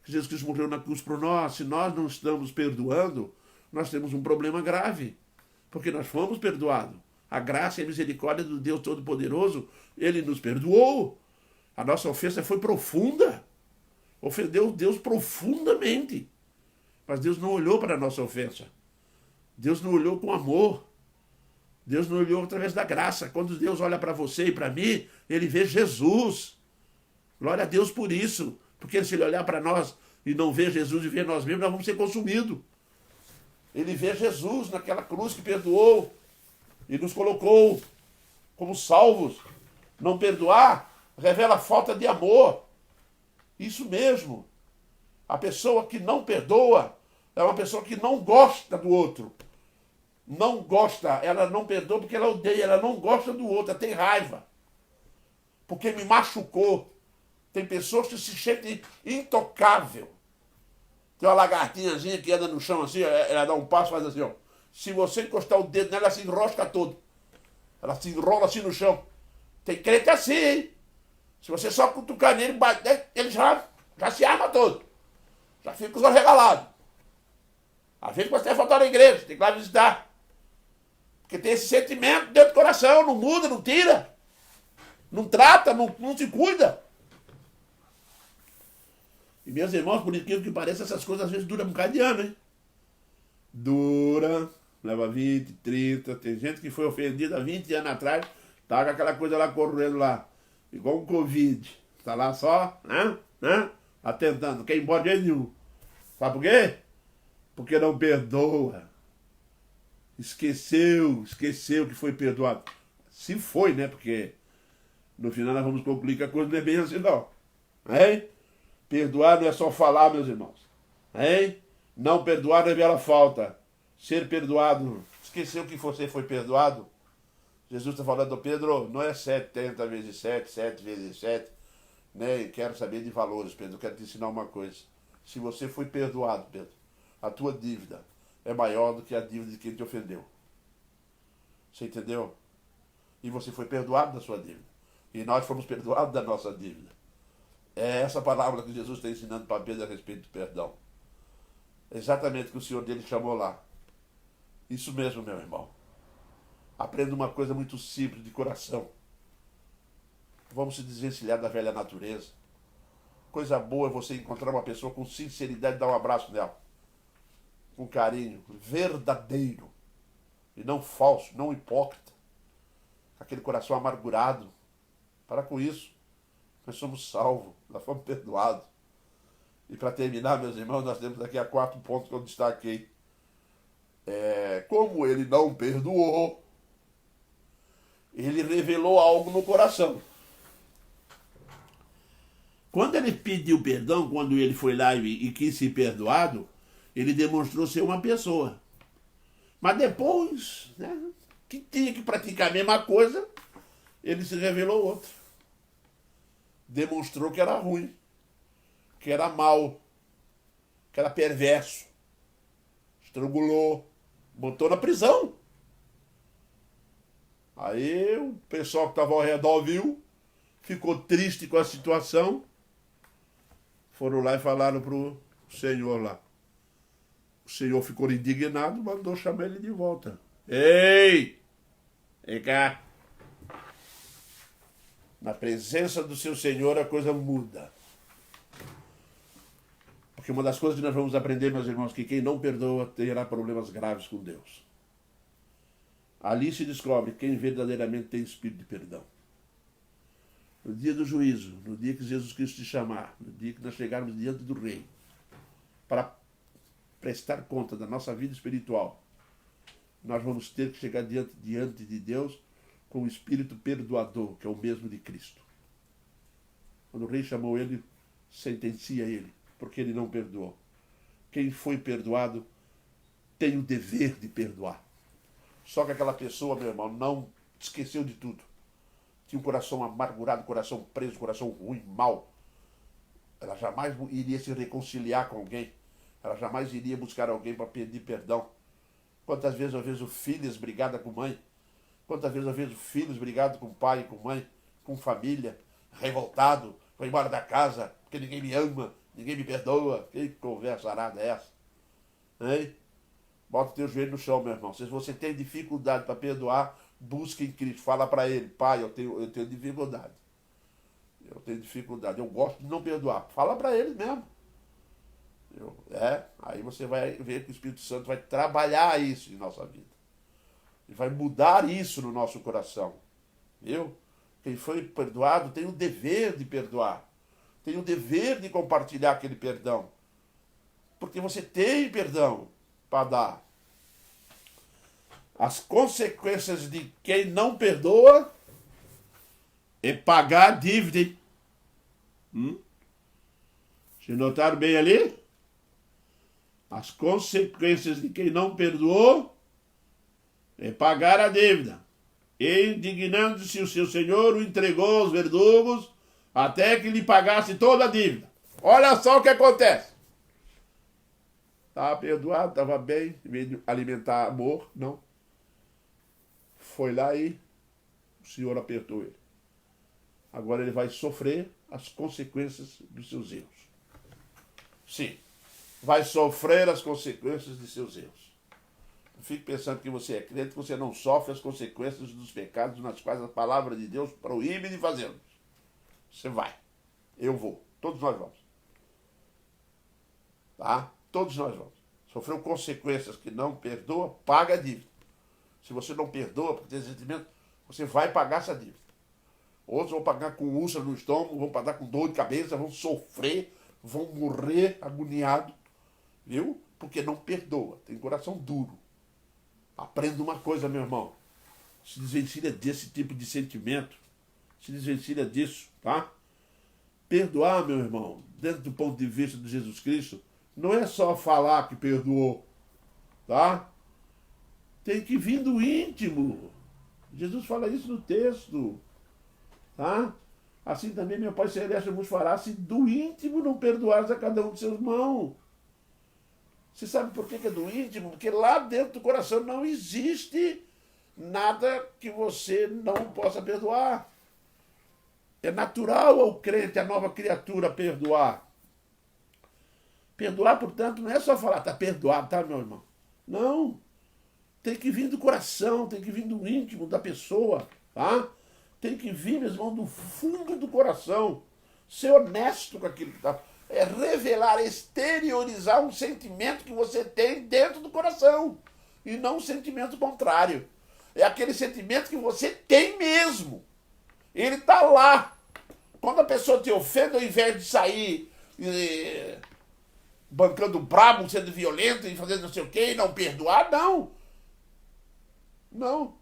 Que Jesus Cristo morreu na cruz por nós. Se nós não estamos perdoando, nós temos um problema grave. Porque nós fomos perdoados. A graça e a misericórdia do Deus Todo-Poderoso, Ele nos perdoou. A nossa ofensa foi profunda. Ofendeu Deus profundamente. Mas Deus não olhou para a nossa ofensa. Deus não olhou com amor. Deus não olhou através da graça. Quando Deus olha para você e para mim, Ele vê Jesus. Glória a Deus por isso. Porque se Ele olhar para nós e não ver Jesus e ver nós mesmos, nós vamos ser consumidos. Ele vê Jesus naquela cruz que perdoou e nos colocou como salvos. Não perdoar revela falta de amor. Isso mesmo. A pessoa que não perdoa é uma pessoa que não gosta do outro. Não gosta, ela não perdoa porque ela odeia, ela não gosta do outro, ela tem raiva. Porque me machucou. Tem pessoas que se sentem intocável. Tem uma lagartinhazinha que anda no chão assim, ela dá um passo e faz assim, ó. Se você encostar o dedo nela, ela se enrosca toda. Ela se enrola assim no chão. Tem crente assim, hein? Se você só cutucar nele, ele já se arma todo. Já fica com os olhos regalados. Às vezes você vai faltar na igreja, tem que ir lá visitar. Porque tem esse sentimento dentro do coração, não muda, não tira. Não trata, não se cuida. E meus irmãos, por incrível que pareça, essas coisas às vezes duram um bocado de ano, hein? Dura, leva 20, 30. Tem gente que foi ofendida 20 anos atrás, tá com aquela coisa lá correndo lá, igual um Covid. Tá lá só, atentando, não quer ir embora de jeito nenhum. Sabe por quê? Porque não perdoa. Esqueceu que foi perdoado. Se foi, né? Porque no final nós vamos concluir que a coisa não é bem assim, não. Hein? Perdoar não é só falar, meus irmãos. Hein? Não perdoar revela falta. Ser perdoado. Esqueceu que você foi perdoado? Jesus está falando, Pedro, não é 70 vezes 7, 7 vezes 7. Nem quero saber de valores, Pedro. Eu quero te ensinar uma coisa. Se você foi perdoado, Pedro, a tua dívida é maior do que a dívida de quem te ofendeu. Você entendeu? E você foi perdoado da sua dívida. E nós fomos perdoados da nossa dívida. É essa palavra que Jesus está ensinando para Pedro a respeito do perdão. Exatamente o que o Senhor dele chamou lá. Isso mesmo, meu irmão. Aprenda uma coisa muito simples de coração. Vamos se desvencilhar da velha natureza. Coisa boa é você encontrar uma pessoa com sinceridade e dar um abraço nela. Com carinho, verdadeiro. E não falso, não hipócrita. Aquele coração amargurado. Para com isso. Nós somos salvos, nós fomos perdoados. E para terminar, meus irmãos, nós temos aqui 4 pontos que eu destaquei. Como ele não perdoou, ele revelou algo no coração. Quando ele pediu perdão, quando ele foi lá e quis ser perdoado, ele demonstrou ser uma pessoa. Mas depois, né, que tinha que praticar a mesma coisa, ele se revelou outro. Demonstrou que era ruim, que era mau, que era perverso. Estrangulou, botou na prisão. Aí o pessoal que estava ao redor viu, ficou triste com a situação, foram lá e falaram pro Senhor lá. O Senhor ficou indignado, mandou chamar ele de volta. Ei! Vem cá! Na presença do seu Senhor a coisa muda. Porque uma das coisas que nós vamos aprender, meus irmãos, que quem não perdoa terá problemas graves com Deus. Ali se descobre quem verdadeiramente tem espírito de perdão. No dia do juízo, no dia que Jesus Cristo te chamar, no dia que nós chegarmos diante do Rei, para prestar conta da nossa vida espiritual, nós vamos ter que chegar diante de Deus com o espírito perdoador, que é o mesmo de Cristo. Quando o Rei chamou ele, sentencia ele, porque ele não perdoou. Quem foi perdoado tem o dever de perdoar. Só que aquela pessoa, meu irmão, não esqueceu de tudo. Tinha um coração amargurado, coração preso, coração ruim, mau. Ela jamais iria se reconciliar com alguém. Ela jamais iria buscar alguém para pedir perdão. Quantas vezes eu vejo filhas brigadas com mãe? Quantas vezes eu vejo filhos brigados com pai, com mãe, com família, revoltado, vou embora da casa, porque ninguém me ama, ninguém me perdoa. Que conversa arada é essa? Hein? Bota o teu joelho no chão, meu irmão. Se você tem dificuldade para perdoar, busque em Cristo. Fala para ele, pai, eu tenho dificuldade. Eu tenho dificuldade. Eu gosto de não perdoar. Fala para ele mesmo. Aí você vai ver que o Espírito Santo vai trabalhar isso em nossa vida. Ele vai mudar isso no nosso coração. Viu? Quem foi perdoado tem o dever de perdoar. Tem o dever de compartilhar aquele perdão. Porque você tem perdão para dar. As consequências de quem não perdoa é pagar a dívida. Se notaram bem ali? As consequências de quem não perdoou é pagar a dívida. E indignando-se o seu senhor, o entregou aos verdugos até que lhe pagasse toda a dívida. Olha só o que acontece. Estava perdoado, estava bem, em vez de alimentar amor, não. Foi lá e o Senhor apertou ele. Agora ele vai sofrer as consequências dos seus erros. Sim, vai sofrer as consequências de seus erros. Não fique pensando que você é crente, que você não sofre as consequências dos pecados nas quais a palavra de Deus proíbe de fazermos. Você vai. Eu vou. Todos nós vamos. Tá? Todos nós vamos. Sofreu consequências que não perdoa, paga a dívida. Se você não perdoa, por ter sentimento, você vai pagar essa dívida. Outros vão pagar com úlcera no estômago, vão pagar com dor de cabeça, vão sofrer, vão morrer agoniado, viu? Porque não perdoa, tem coração duro. Aprenda uma coisa, meu irmão. Se desvencilha desse tipo de sentimento. Se desvencilha disso, tá? Perdoar, meu irmão, dentro do ponto de vista de Jesus Cristo, não é só falar que perdoou, tá? Tem que vir do íntimo. Jesus fala isso no texto, tá? Assim também meu Pai Celeste vos fará se do íntimo não perdoares a cada um de seus irmãos. Você sabe por que é do íntimo? Porque lá dentro do coração não existe nada que você não possa perdoar. É natural ao crente, a nova criatura, perdoar. Perdoar, portanto, não é só falar, tá perdoado, tá, meu irmão? Não. Tem que vir do coração, tem que vir do íntimo da pessoa, tá? Tem que vir, meu irmão, do fundo do coração. Ser honesto com aquilo que está. É revelar, exteriorizar um sentimento que você tem dentro do coração. E não um sentimento contrário. É aquele sentimento que você tem mesmo. Ele está lá. Quando a pessoa te ofende, ao invés de sair bancando brabo, sendo violento e fazendo não sei o quê, e não perdoar, não. Não.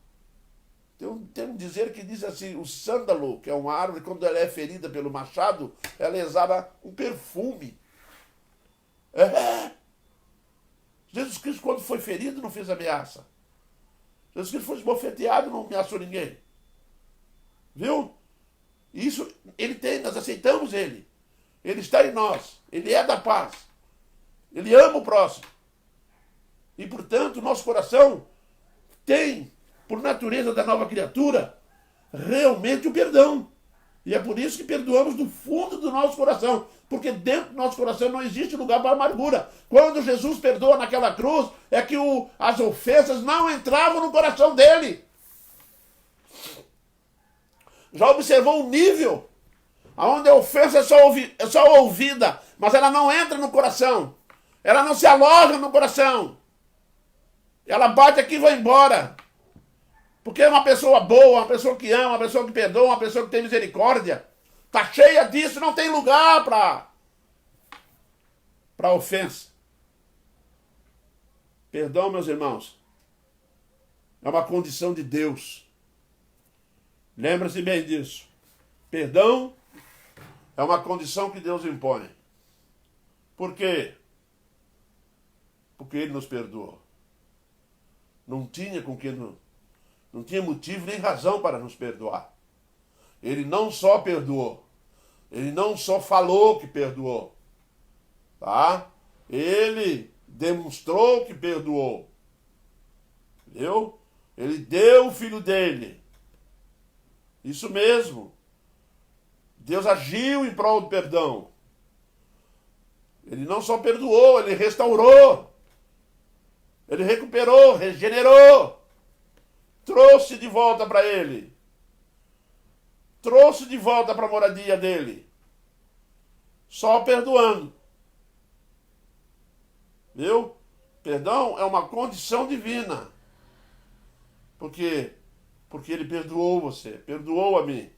Tem um dizer que diz assim, o sândalo, que é uma árvore, quando ela é ferida pelo machado, ela exala um perfume. Jesus Cristo, quando foi ferido, não fez ameaça. Jesus Cristo foi esbofeteado, não ameaçou ninguém. Viu? Isso ele tem, nós aceitamos ele. Ele está em nós. Ele é da paz. Ele ama o próximo. E, portanto, nosso coração tem, por natureza da nova criatura, realmente o perdão. E é por isso que perdoamos do fundo do nosso coração. Porque dentro do nosso coração não existe lugar para amargura. Quando Jesus perdoa naquela cruz, é que as ofensas não entravam no coração dele. Já observou o nível onde a ofensa é só ouvida, mas ela não entra no coração. Ela não se aloja no coração. Ela bate aqui e vai embora. Porque é uma pessoa boa, uma pessoa que ama, uma pessoa que perdoa, uma pessoa que tem misericórdia. Está cheia disso, não tem lugar para ofensa. Perdão, meus irmãos, é uma condição de Deus. Lembra-se bem disso. Perdão é uma condição que Deus impõe. Por quê? Porque Ele nos perdoou. Não tinha não tinha motivo nem razão para nos perdoar. Ele não só perdoou, ele não só falou que perdoou, tá? Ele demonstrou que perdoou. Viu? Ele deu o filho dele. Isso mesmo. Deus agiu em prol do perdão. Ele não só perdoou, ele restaurou. Ele recuperou, regenerou. Trouxe de volta para ele. Trouxe de volta para a moradia dele. Só perdoando. Viu? Perdão é uma condição divina. Porque ele perdoou você, perdoou a mim.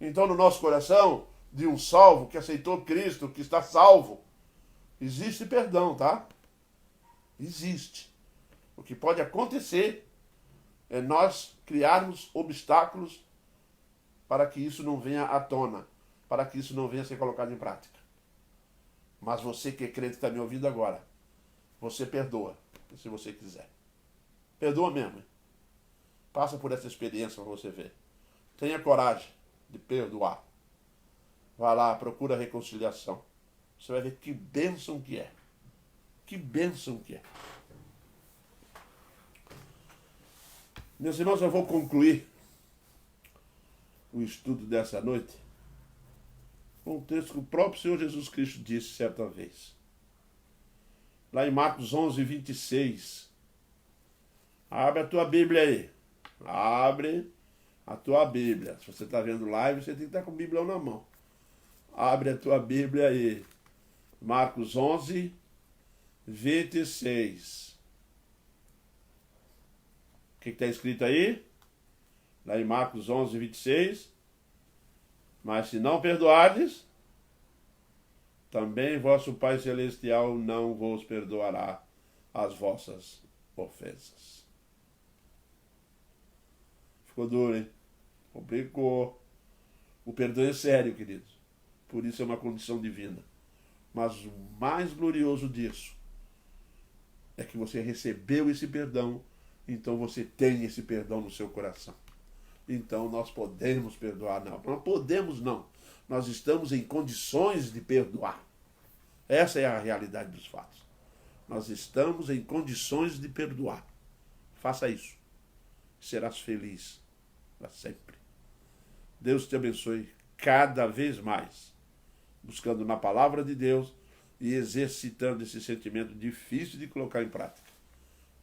Então no nosso coração, de um salvo que aceitou Cristo, que está salvo, existe perdão, tá? Existe. O que pode acontecer é nós criarmos obstáculos para que isso não venha à tona, para que isso não venha a ser colocado em prática. Mas você que é crente está me ouvindo agora, você perdoa, se você quiser. Perdoa mesmo. Hein? Passa por essa experiência para você ver. Tenha coragem de perdoar. Vá lá, procura a reconciliação. Você vai ver que bênção que é. Que bênção que é. Meus irmãos, eu vou concluir o estudo dessa noite com um texto que o próprio Senhor Jesus Cristo disse certa vez. Lá em Marcos 11, 26. Abre a tua Bíblia aí. Abre a tua Bíblia. Se você está vendo live, você tem que estar com o Bíblia na mão. Abre a tua Bíblia aí. Marcos 11, 26. O que está escrito aí? Lá em Marcos 11, 26. Mas se não perdoardes, também vosso Pai Celestial não vos perdoará as vossas ofensas. Ficou duro, hein? Complicou. O perdão é sério, queridos. Por isso é uma condição divina. Mas o mais glorioso disso é que você recebeu esse perdão, então você tem esse perdão no seu coração. Então nós podemos perdoar. Não podemos não. Nós estamos em condições de perdoar. Essa é a realidade dos fatos. Nós estamos em condições de perdoar. Faça isso. Serás feliz para sempre. Deus te abençoe cada vez mais, buscando na palavra de Deus e exercitando esse sentimento difícil de colocar em prática.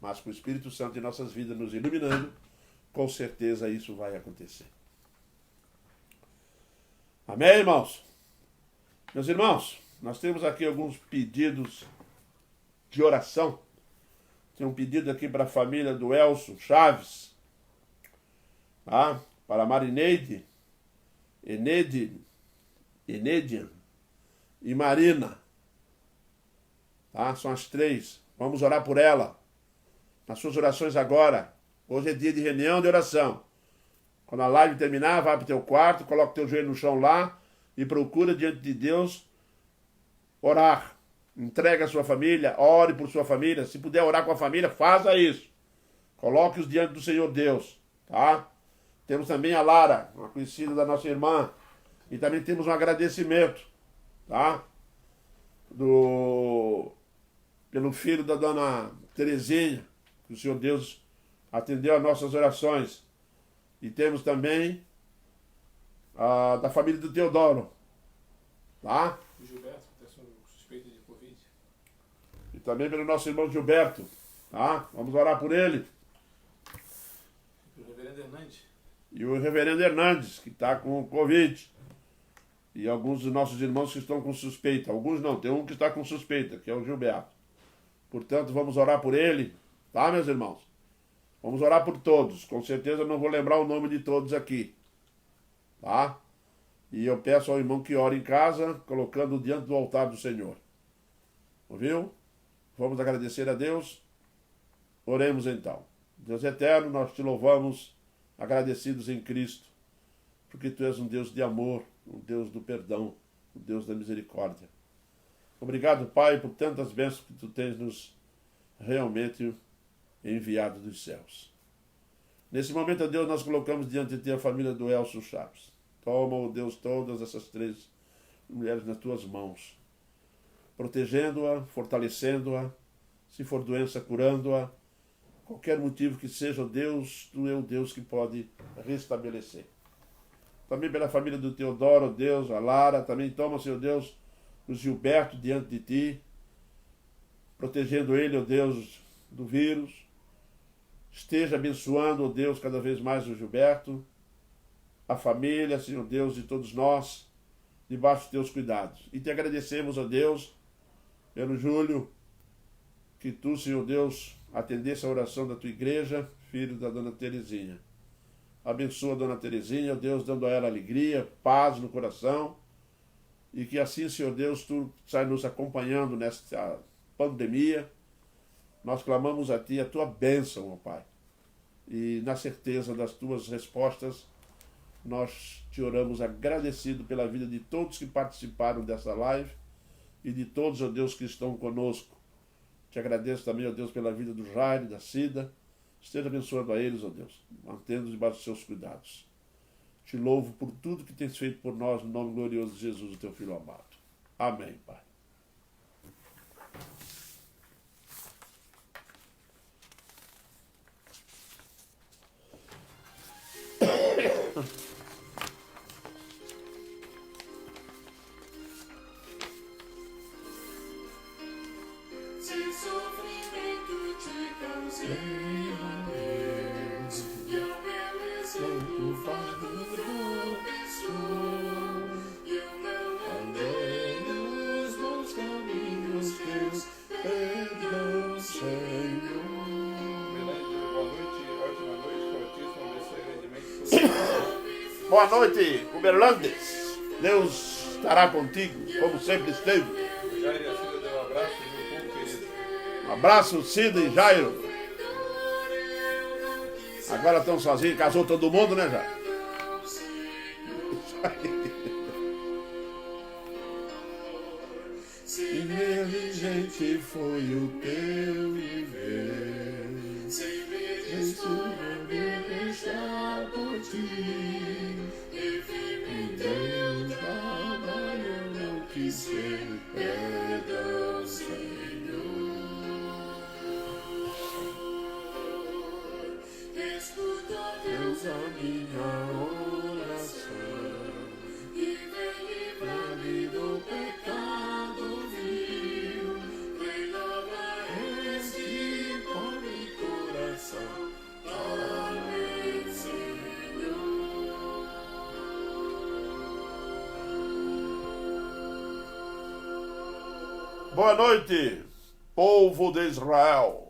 Mas com o Espírito Santo em nossas vidas nos iluminando, com certeza isso vai acontecer. Amém, irmãos? Meus irmãos, nós temos aqui alguns pedidos de oração. Tem um pedido aqui para a família do Elson Chaves, tá? Para a Marineide, Enedian e Marina. Tá? São as três. Vamos orar por ela. Nas suas orações agora. Hoje é dia de reunião de oração. Quando a live terminar, vai para o teu quarto, coloca o teu joelho no chão lá e procura diante de Deus orar. Entrega a sua família, ore por sua família. Se puder orar com a família, faça isso. Coloque-os diante do Senhor Deus. Tá? Temos também a Lara, uma conhecida da nossa irmã. E também temos um agradecimento, tá? Pelo filho da dona Terezinha, que o Senhor Deus atendeu às nossas orações. E temos também da família do Teodoro, tá? O Gilberto, que está sob suspeita de Covid. E também pelo nosso irmão Gilberto, tá? Vamos orar por ele. E o reverendo Hernandes. E o reverendo Hernandes, que está com Covid. E alguns dos nossos irmãos que estão com suspeita. Alguns não, tem um que está com suspeita, que é o Gilberto. Portanto, vamos orar por ele, tá, meus irmãos? Vamos orar por todos. Com certeza não vou lembrar o nome de todos aqui, tá? E eu peço ao irmão que ore em casa, colocando diante do altar do Senhor. Ouviu? Vamos agradecer a Deus. Oremos então. Deus eterno, nós te louvamos, agradecidos em Cristo, porque tu és um Deus de amor, um Deus do perdão, um Deus da misericórdia. Obrigado, Pai, por tantas bênçãos que tu tens nos realmente enviado dos céus. Nesse momento, ó Deus, nós colocamos diante de ti a família do Elson Chaves. Toma, ó Deus, todas essas três mulheres nas tuas mãos, protegendo-a, fortalecendo-a, se for doença, curando-a, qualquer motivo que seja, ó Deus, tu é o Deus que pode restabelecer. Também pela família do Teodoro, ó Deus, a Lara, também toma, Senhor Deus, o Gilberto diante de ti, protegendo ele, ó Deus, do vírus. Esteja abençoando, ó Deus, cada vez mais o Gilberto, a família, Senhor Deus, de todos nós, debaixo dos teus cuidados. E te agradecemos, ó Deus, pelo Júlio, que tu, Senhor Deus, atendesse a oração da tua igreja, filho da dona Terezinha. Abençoa a dona Terezinha, ó Deus, dando a ela alegria, paz no coração, e que assim, Senhor Deus, tu sai nos acompanhando nesta pandemia. Nós clamamos a ti a tua bênção, ó Pai. E na certeza das tuas respostas, nós te oramos agradecido pela vida de todos que participaram dessa live e de todos, ó Deus, que estão conosco. Te agradeço também, ó Deus, pela vida do Jair, da Cida. Esteja abençoando a eles, ó Deus, mantendo-os debaixo dos seus cuidados. Te louvo por tudo que tens feito por nós, no nome glorioso de Jesus, o teu Filho amado. Amém, Pai. Boa noite, Uberlandes. Deus estará contigo, como sempre esteve. Jair e a Cida deu um abraço e meu povo querido. Um abraço, Cida e Jairo. Agora estão sozinhos, casou todo mundo, né, Jairo? Inteligente foi o teu viver, sem sobreviver está por ti. E Deus nada eu não quis ser, perdão, Senhor. Escuta, Deus, a minha oração e vem livrar-me do pecado vil. Vem lavar este pobre coração. Amém, Senhor. Boa noite, povo de Israel.